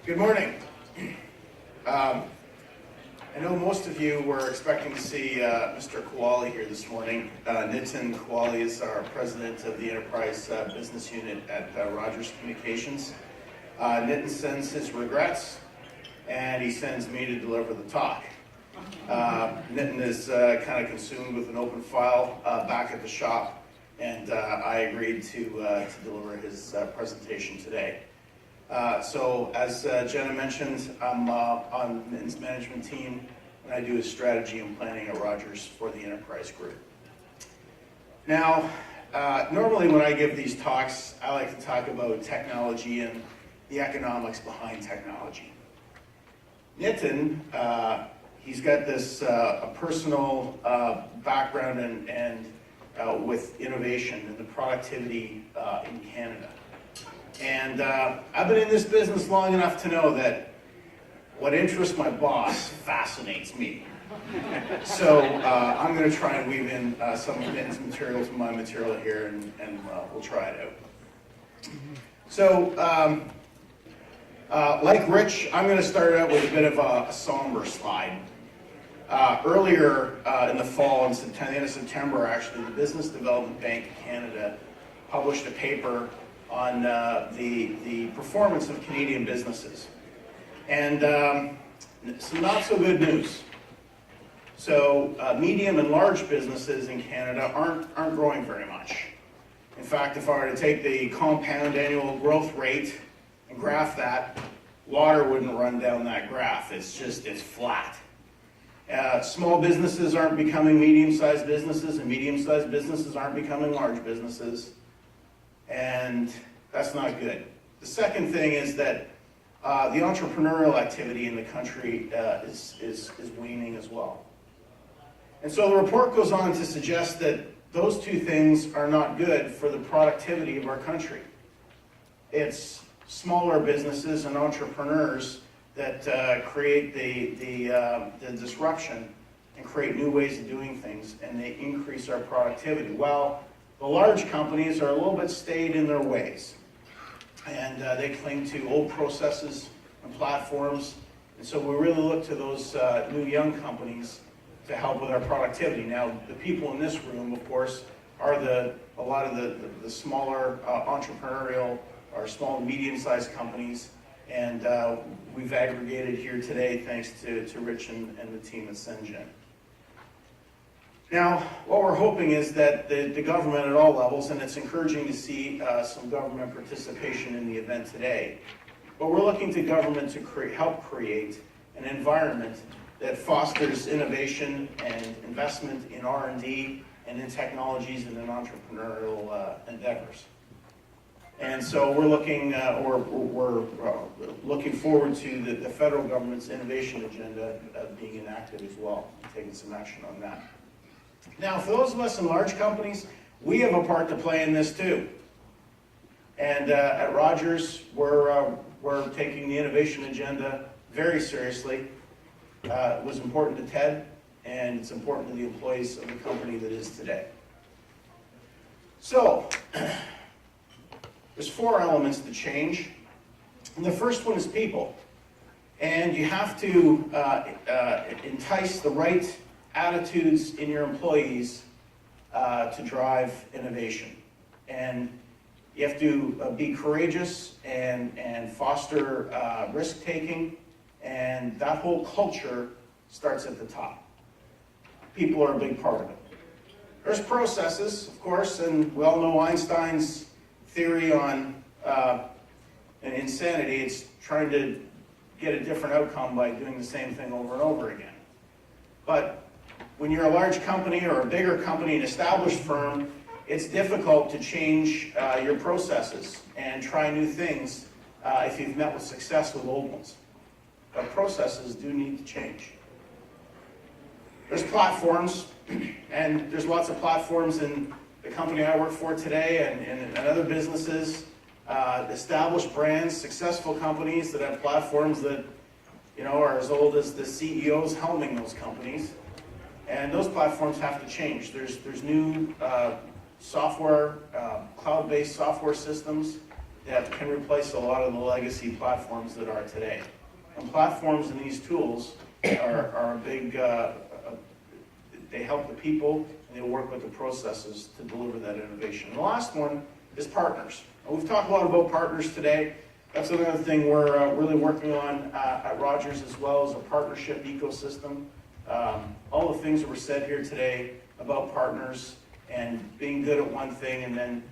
Good morning. I know most of you were expecting to see Mr. Kowali here this morning. Nitin Kowali is our president of the Enterprise Business Unit at Rogers Communications. Nitin sends his regrets, and he sends me to deliver the talk. Nitin is kind of consumed with an open file back at the shop, and I agreed to deliver his presentation today. So as Jenna mentioned, I'm on Nitin's management team, and I do his strategy and planning at Rogers for the enterprise group. Now, normally when I give these talks, I like to talk about technology and the economics behind technology. Nitin, he's got this a personal background and with innovation and the productivity in Canada. And I've been in this business long enough to know that what interests my boss fascinates me. So I'm going to try and weave in some of Nitin's material to my material here, and we'll try it out. So, like Ritch, I'm going to start out with a bit of a somber slide. Earlier in the fall, in the end of September, actually, the Business Development Bank of Canada published a paper on the performance of Canadian businesses. And some not so good news. So medium and large businesses in Canada aren't growing very much. In fact, if I were to take the compound annual growth rate and graph that, water wouldn't run down that graph. It's flat. Small businesses aren't becoming medium-sized businesses, and medium-sized businesses aren't becoming large businesses. And that's not good. The second thing is that the entrepreneurial activity in the country is waning as well. And so the report goes on to suggest that those two things are not good for the productivity of our country. It's smaller businesses and entrepreneurs that create the disruption and create new ways of doing things, and they increase our productivity. While the large companies are a little bit stayed in their ways, and they cling to old processes and platforms. And so we really look to those new young companies to help with our productivity. Now, the people in this room, of course, are a lot of the smaller entrepreneurial or small and medium-sized companies, and we've aggregated here today thanks to Ritch and the team at CENGN. Now, what we're hoping is that the government at all levels, and it's encouraging to see some government participation in the event today, but we're looking to government to help create an environment that fosters innovation and investment in R&D and in technologies and in entrepreneurial endeavors. And so we're looking, we're looking forward to the federal government's innovation agenda being enacted as well, taking some action on that. Now, for those of us in large companies, we have a part to play in this too. And at Rogers, we're taking the innovation agenda very seriously. It was important to Ted, and it's important to the employees of the company that is today. So, there's 4 elements to change. And the first one is people. And you have to entice the right attitudes in your employees to drive innovation. And you have to be courageous and foster risk-taking, and that whole culture starts at the top. People are a big part of it. There's processes, of course, and we all know Einstein's theory on an insanity. It's trying to get a different outcome by doing the same thing over and over again. But when you're a large company or a bigger company, an established firm, it's difficult to change your processes and try new things if you've met with success with old ones. But processes do need to change. There's platforms, and there's lots of platforms in the company I work for today and other businesses, established brands, successful companies that have platforms that are as old as the CEOs helming those companies. And those platforms have to change. There's new software, cloud-based software systems that can replace a lot of the legacy platforms that are today. And platforms and these tools are a big, they help the people and they work with the processes to deliver that innovation. And the last one is partners. And we've talked a lot about partners today. That's another thing we're really working on at Rogers as well, as a partnership ecosystem. All the things that were said here today about partners and being good at one thing and then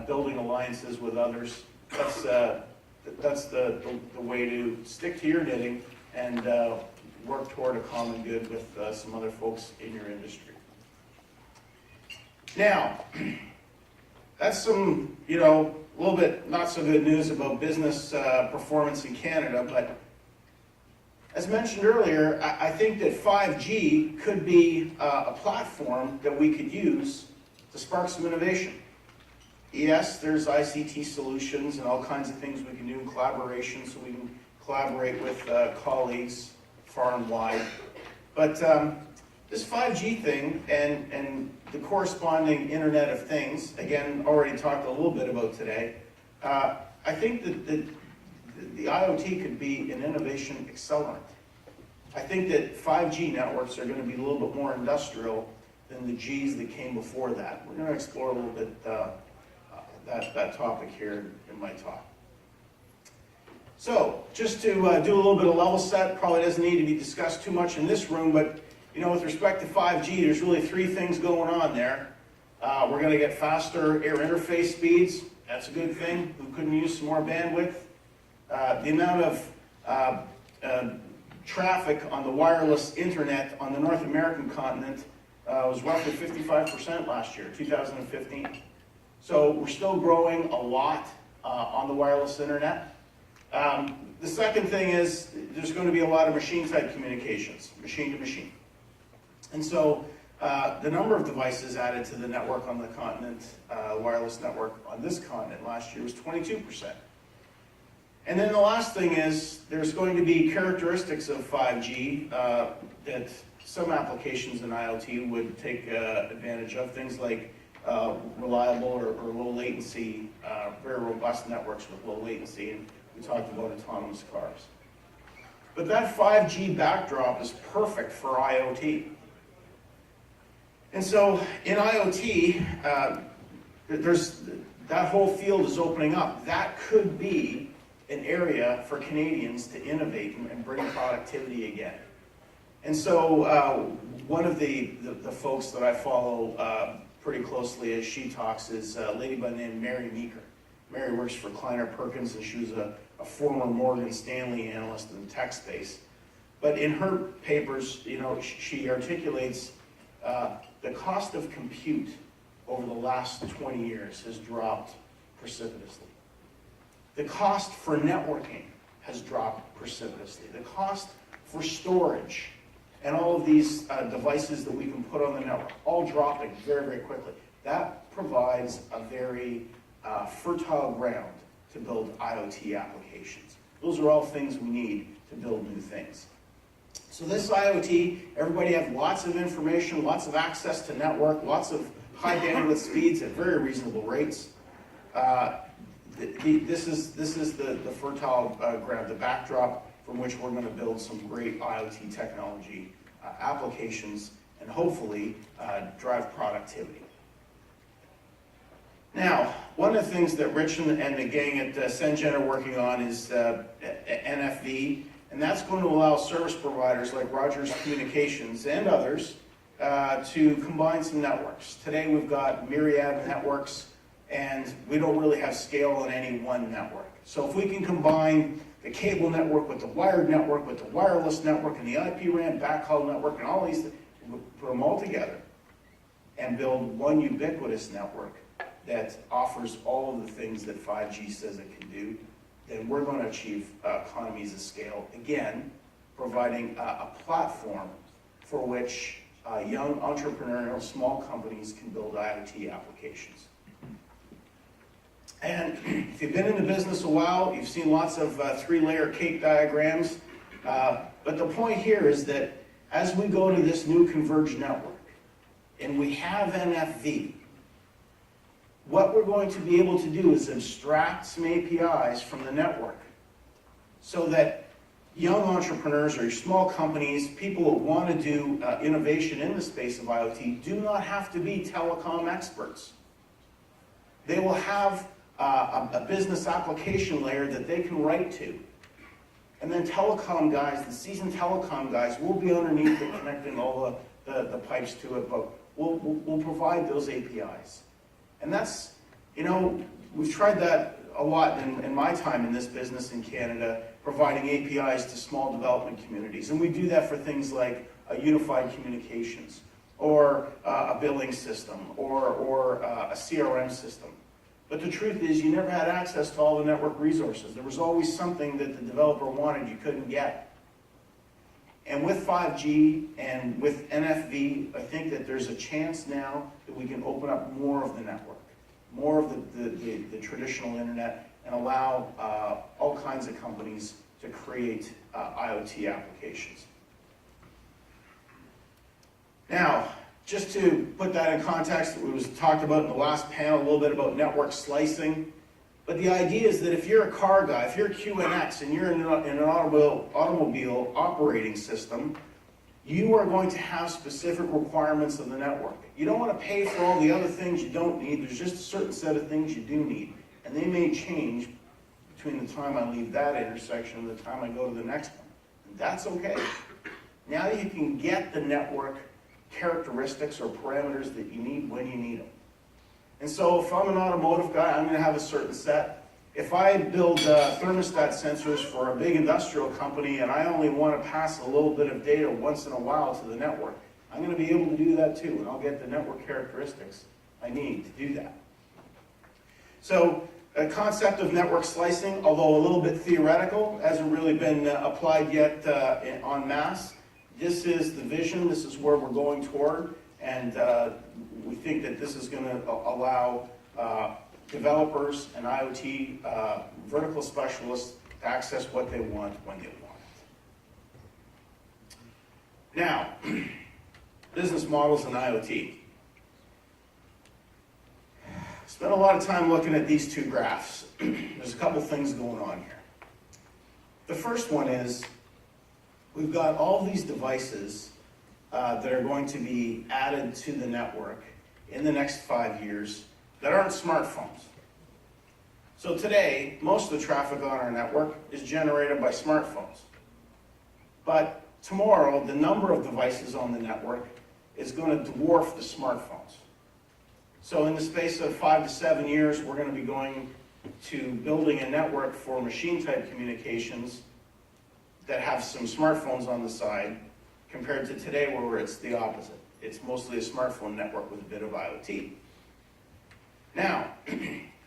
building alliances with others, that's the way to stick to your knitting and work toward a common good with some other folks in your industry. Now, that's some, a little bit not so good news about business performance in Canada, but as mentioned earlier, I think that 5G could be a platform that we could use to spark some innovation. Yes, there's ICT solutions and all kinds of things we can do in collaboration, so we can collaborate with colleagues far and wide. But this 5G thing and the corresponding Internet of Things, again, already talked a little bit about today, I think that the IoT could be an innovation accelerant. I think that 5G networks are going to be a little bit more industrial than the Gs that came before that. We're going to explore a little bit that topic here in my talk. So, just to do a little bit of level set, probably doesn't need to be discussed too much in this room, but with respect to 5G, there's really three things going on there. We're going to get faster air interface speeds. That's a good thing. We couldn't use some more bandwidth. The amount of traffic on the wireless internet on the North American continent was roughly 55% last year, 2015. So we're still growing a lot on the wireless internet. The second thing is there's going to be a lot of machine-type communications, machine to machine. And so the number of devices added to the network on the continent, wireless network on this continent last year was 22%. And then the last thing is there's going to be characteristics of 5G that some applications in IoT would take advantage of, things like reliable or low latency, very robust networks with low latency, and we talked about autonomous cars. But that 5G backdrop is perfect for IoT. And so in IoT, that whole field is opening up. That could be an area for Canadians to innovate and bring productivity again. And so one of the folks that I follow pretty closely as she talks is a lady by the name of Mary Meeker. Mary works for Kleiner Perkins, and she was a former Morgan Stanley analyst in the tech space. But in her papers, she articulates the cost of compute over the last 20 years has dropped precipitously. The cost for networking has dropped precipitously. The cost for storage and all of these devices that we can put on the network, all dropping very, very quickly. That provides a very fertile ground to build IoT applications. Those are all things we need to build new things. So this IoT, everybody has lots of information, lots of access to network, lots of high bandwidth speeds at very reasonable rates. This is the fertile ground, the backdrop from which we're going to build some great IoT technology applications and hopefully drive productivity. Now, one of the things that Ritch and the gang at CENGN are working on is NFV, and that's going to allow service providers like Rogers Communications and others to combine some networks. Today we've got myriad networks, and we don't really have scale on any one network. So if we can combine the cable network with the wired network, with the wireless network, and the IP RAN backhaul network, and all these things, put them all together and build one ubiquitous network that offers all of the things that 5G says it can do, then we're going to achieve economies of scale. Again, providing a platform for which young entrepreneurial small companies can build IoT applications. And if you've been in the business a while, you've seen lots of three-layer cake diagrams. But the point here is that as we go to this new converged network, and we have NFV, what we're going to be able to do is abstract some APIs from the network so that young entrepreneurs or small companies, people who want to do innovation in the space of IoT, do not have to be telecom experts. They will have a business application layer that they can write to. And then telecom guys, the seasoned telecom guys, will be underneath it connecting all the pipes to it, but we'll provide those APIs. And that's, you know, we've tried that a lot in my time in this business in Canada, providing APIs to small development communities. And we do that for things like unified communications, or a billing system, or a CRM system. But the truth is, you never had access to all the network resources. There was always something that the developer wanted you couldn't get. And with 5G and with NFV, I think that there's a chance now that we can open up more of the network, more of the traditional internet, and allow all kinds of companies to create IoT applications. Now, just to put that in context, it was talked about in the last panel a little bit about network slicing. But the idea is that if you're a car guy, if you're QNX and you're in an automobile operating system, you are going to have specific requirements of the network. You don't want to pay for all the other things you don't need. There's just a certain set of things you do need. And they may change between the time I leave that intersection and the time I go to the next one. And that's okay. Now you can get the network characteristics or parameters that you need when you need them. And so if I'm an automotive guy, I'm going to have a certain set. If I build thermostat sensors for a big industrial company and I only want to pass a little bit of data once in a while to the network, I'm going to be able to do that too, and I'll get the network characteristics I need to do that. So a concept of network slicing, although a little bit theoretical, hasn't really been applied yet en masse. This is the vision, this is where we're going toward, and we think that this is going to allow developers and IoT vertical specialists to access what they want when they want it. Now, business models in IoT. Spent a lot of time looking at these two graphs. There's a couple things going on here. The first one is, we've got all these devices that are going to be added to the network in the next 5 years that aren't smartphones. So today, most of the traffic on our network is generated by smartphones. But tomorrow, the number of devices on the network is going to dwarf the smartphones. So in the space of 5 to 7 years, we're going to be going to building a network for machine-type communications that have some smartphones on the side, compared to today where it's the opposite. It's mostly a smartphone network with a bit of IoT. Now,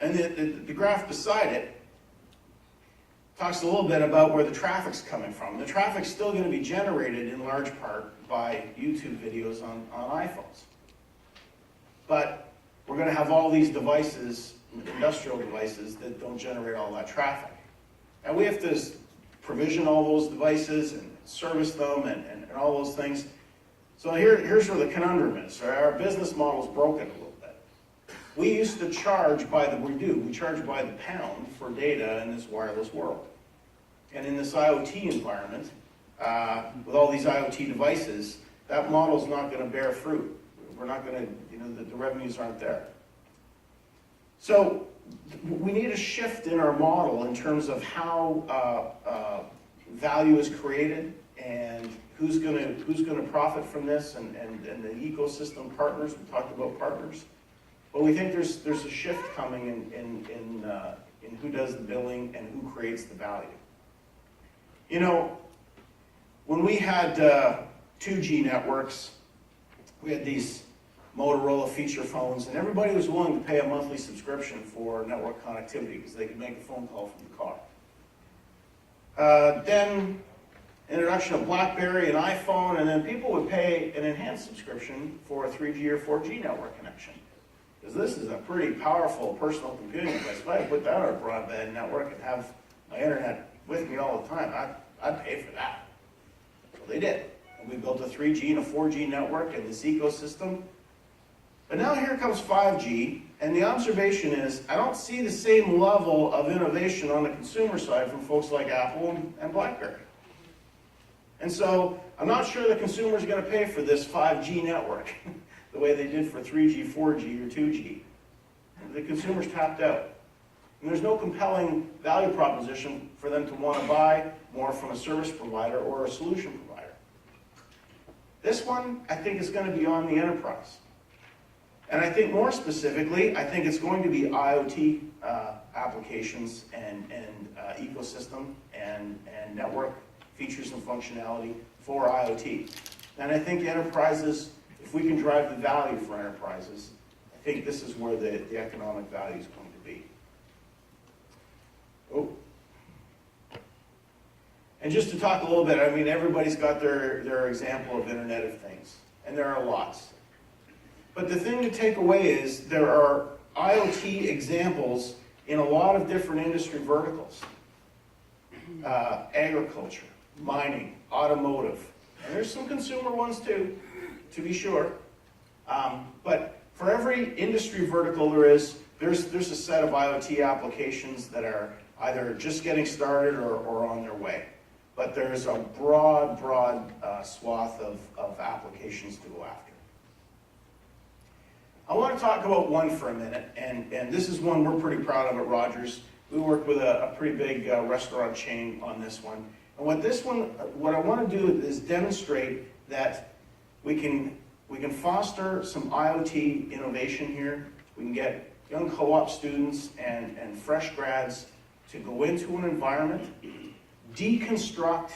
and the graph beside it talks a little bit about where the traffic's coming from. The traffic's still going to be generated in large part by YouTube videos on iPhones. But we're going to have all these devices, industrial devices, that don't generate all that traffic. And we have to provision all those devices and service them and all those things. So here's where the conundrum is. Our business model's broken a little bit. We used to charge by we charge by the pound for data in this wireless world. And in this IoT environment, with all these IoT devices, that model's not going to bear fruit. We're not going to, the revenues aren't there. So we need a shift in our model in terms of how value is created and who's going to profit from this, and the ecosystem partners. We talked about partners, but we think there's a shift coming in who does the billing and who creates the value. You know, when we had 2G networks, we had these Motorola feature phones, and everybody was willing to pay a monthly subscription for network connectivity because they could make a phone call from the car. Then introduction of BlackBerry and iPhone, and then people would pay an enhanced subscription for a 3G or 4G network connection. Because this is a pretty powerful personal computing device. If I could put that on a broadband network and have my internet with me all the time, I'd pay for that. So they did. And we built a 3G and a 4G network in this ecosystem. But now here comes 5G, And the observation is, I don't see the same level of innovation on the consumer side from folks like Apple and BlackBerry. And so, I'm not sure the consumer is going to pay for this 5G network the way they did for 3G, 4G, or 2G. The consumer's tapped out. And there's no compelling value proposition for them to want to buy more from a service provider or a solution provider. This one, I think, is going to be on the enterprise. And I think more specifically, I think it's going to be IoT applications and ecosystem and network features and functionality for IoT. And I think enterprises, if we can drive the value for enterprises, I think this is where the economic value is going to be. Oh. And just to talk a little bit, I mean, everybody's got their example of Internet of Things, and there are lots. But the thing to take away is there are IoT examples in a lot of different industry verticals. Agriculture, mining, automotive, and there's some consumer ones too, to be sure. But for every industry vertical there's a set of IoT applications that are either just getting started or on their way. But there's a broad swath of applications to go after. I want to talk about one for a minute, and this is one we're pretty proud of at Rogers. We work with a pretty big restaurant chain on this one. And what I want to do is demonstrate that we can foster some IoT innovation here. We can get young co-op students and fresh grads to go into an environment, deconstruct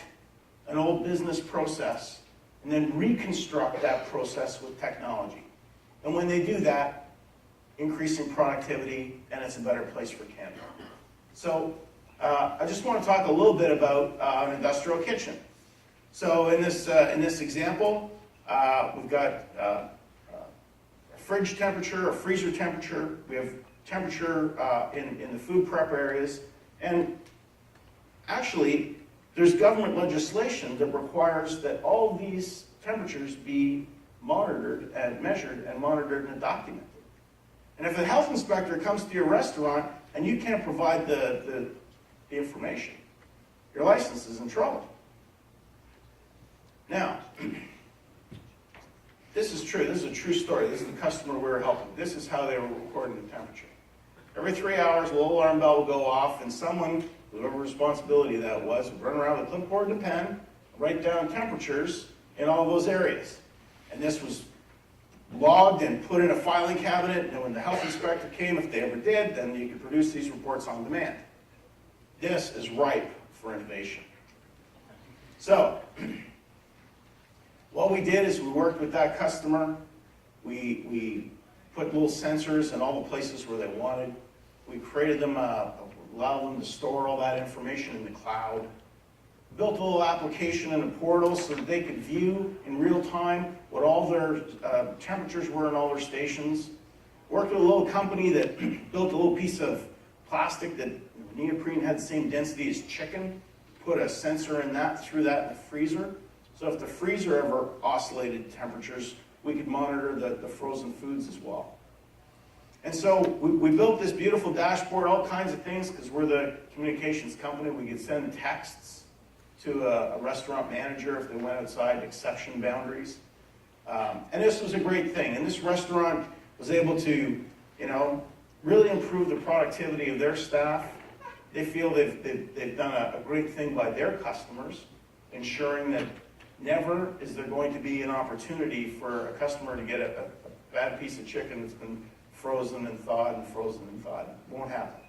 an old business process, and then reconstruct that process with technology. And when they do that, increasing productivity, and it's a better place for Canada. So I just want to talk a little bit about an industrial kitchen. So in this example, we've got a fridge temperature, a freezer temperature. We have temperature in the food prep areas. And actually, there's government legislation that requires that all these temperatures be monitored and measured and monitored and documented. And if a health inspector comes to your restaurant and you can't provide the information, your license is in trouble. Now, this is true. This is a true story. This is the customer we were helping. This is how they were recording the temperature. Every 3 hours, a little alarm bell would go off, and someone, whoever responsibility that was, would run around with a clipboard and a pen, write down temperatures in all those areas. And this was logged and put in a filing cabinet, and when the health inspector came, if they ever did, then you could produce these reports on demand. This is ripe for innovation. So, what we did is we worked with that customer. We put little sensors in all the places where they wanted. We created them, allowed them to store all that information in the cloud. Built a little application in a portal so that they could view in real time what all their temperatures were in all their stations. Worked with a little company that built a little piece of plastic that neoprene had the same density as chicken. Put a sensor in that, threw that in the freezer. So if the freezer ever oscillated temperatures, we could monitor the frozen foods as well. And so we built this beautiful dashboard, all kinds of things, because we're the communications company. We could send texts to a restaurant manager if they went outside exception boundaries. And this was a great thing. And this restaurant was able to, really improve the productivity of their staff. They feel they've done a great thing by their customers, ensuring that never is there going to be an opportunity for a customer to get a bad piece of chicken that's been frozen and thawed and frozen and thawed. It won't happen.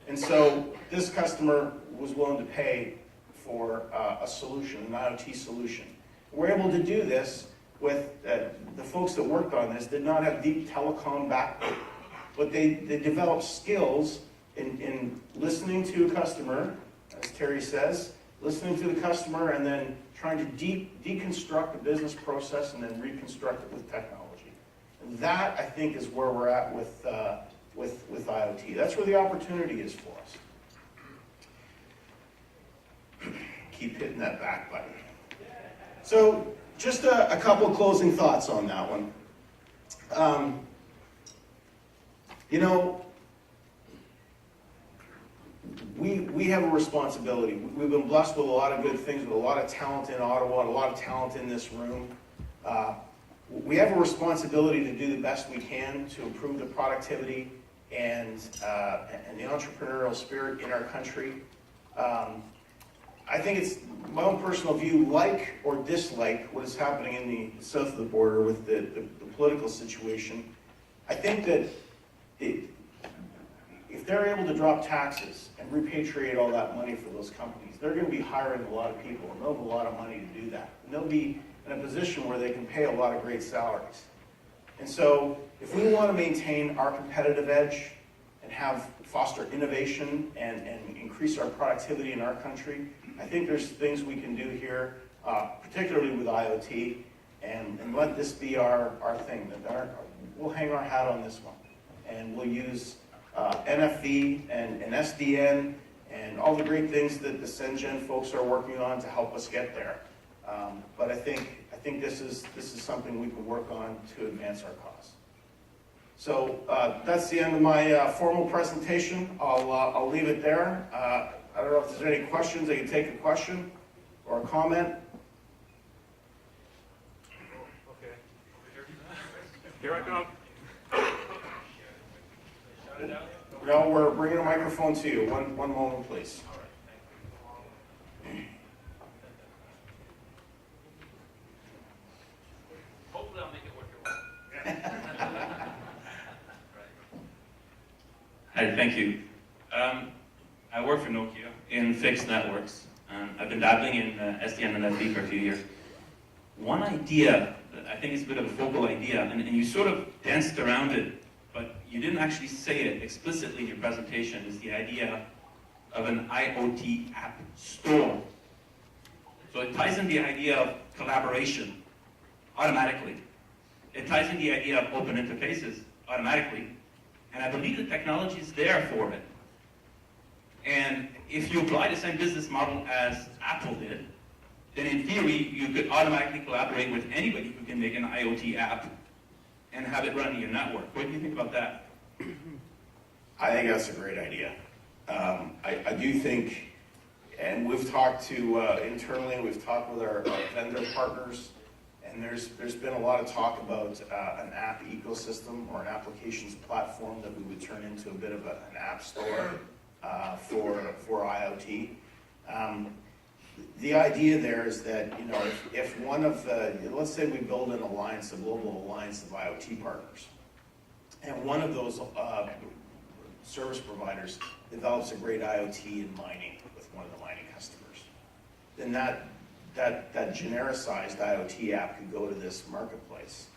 And so this customer was willing to pay for a solution, an IoT solution. We're able to do this with the folks that worked on this did not have deep telecom background, but they developed skills in listening to a customer, as Terry says, listening to the customer and then trying to deconstruct the business process and then reconstruct it with technology. And that, I think, is where we're at with IoT. That's where the opportunity is for us. Keep hitting that back button. So, just a couple closing thoughts on that one. You know, we have a responsibility. We've been blessed with a lot of good things, with a lot of talent in Ottawa, and a lot of talent in this room. We have a responsibility to do the best we can to improve the productivity and the entrepreneurial spirit in our country. I think it's my own personal view, like or dislike what is happening in the south of the border with the political situation. I think that if they're able to drop taxes and repatriate all that money for those companies, they're going to be hiring a lot of people, and they'll have a lot of money to do that. And they'll be in a position where they can pay a lot of great salaries. And so if we want to maintain our competitive edge and foster innovation and increase our productivity in our country, I think there's things we can do here, particularly with IoT, and let this be our thing. We'll hang our hat on this one, and we'll use NFV and SDN and all the great things that the CENGN folks are working on to help us get there. But I think this is something we can work on to advance our cause. So that's the end of my formal presentation. I'll leave it there. I don't know if there's any questions. I can take a question or a comment. Okay. Here I come. Shout it out. No, we're bringing a microphone to you. One moment, please. All right. Thank you. Hopefully I'll make it work your way. Hi, thank you. I work for Nokia in fixed networks. I've been dabbling in SDN and FD for a few years. One idea that I think is a bit of a focal idea, and you sort of danced around it, but you didn't actually say it explicitly in your presentation, is the idea of an IoT app store. So it ties in the idea of collaboration automatically. It ties in the idea of open interfaces automatically. And I believe the technology is there for it. And if you apply the same business model as Apple did, then in theory, you could automatically collaborate with anybody who can make an IoT app and have it run in your network. What do you think about that? I think that's a great idea. I do think, and we've talked to internally, we've talked with our vendor partners, and there's been a lot of talk about an app ecosystem or an applications platform that we would turn into a bit of an app store for IoT. The idea there is that, you know, if one of the, let's say we build an alliance, a global alliance of IoT partners, and one of those service providers develops a great IoT in mining with one of the mining customers, then that genericized IoT app could go to this marketplace,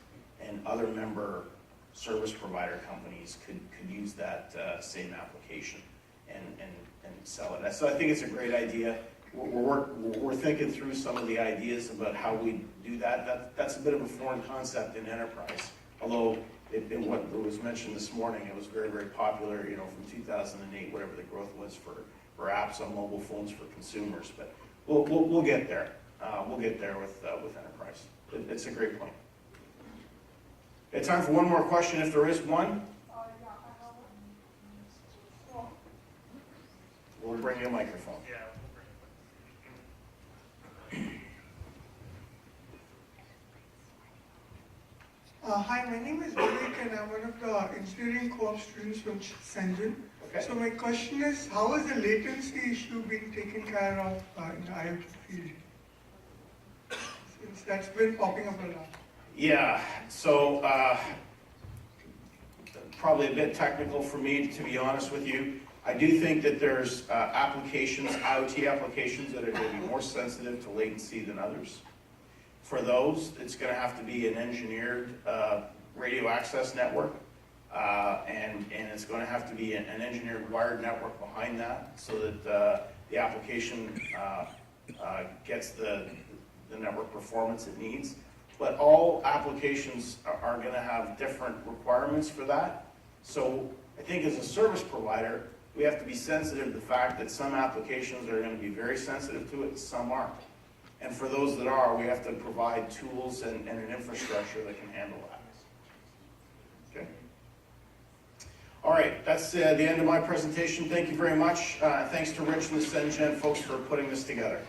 and other member service provider companies could use that same application and sell it. So I think it's a great idea. We're thinking through some of the ideas about how we do that. That's a bit of a foreign concept in enterprise, although what was mentioned this morning, it was very, very popular, you know, from 2008, whatever the growth was for apps on mobile phones for consumers. But we'll get there. We'll get there with enterprise. It's a great point. Okay, time for one more question, if there is one. We'll bring you a microphone. Yeah. Hi, my name is Philippe and I'm one of the engineering co-op students from CENGN. Okay. So my question is, how is the latency issue being taken care of in the IoT field? Since that's been popping up a lot. Yeah, so probably a bit technical for me, to be honest with you. I do think that there's applications, IoT applications, that are going to be more sensitive to latency than others. For those, it's going to have to be an engineered radio access network, and it's going to have to be an engineered wired network behind that, so that the application gets the network performance it needs. But all applications are going to have different requirements for that. So I think as a service provider, we have to be sensitive to the fact that some applications are going to be very sensitive to it and some aren't. And for those that are, we have to provide tools and an infrastructure that can handle that. Okay. All right, that's the end of my presentation. Thank you very much. Thanks to Ritch and the CENGN folks for putting this together.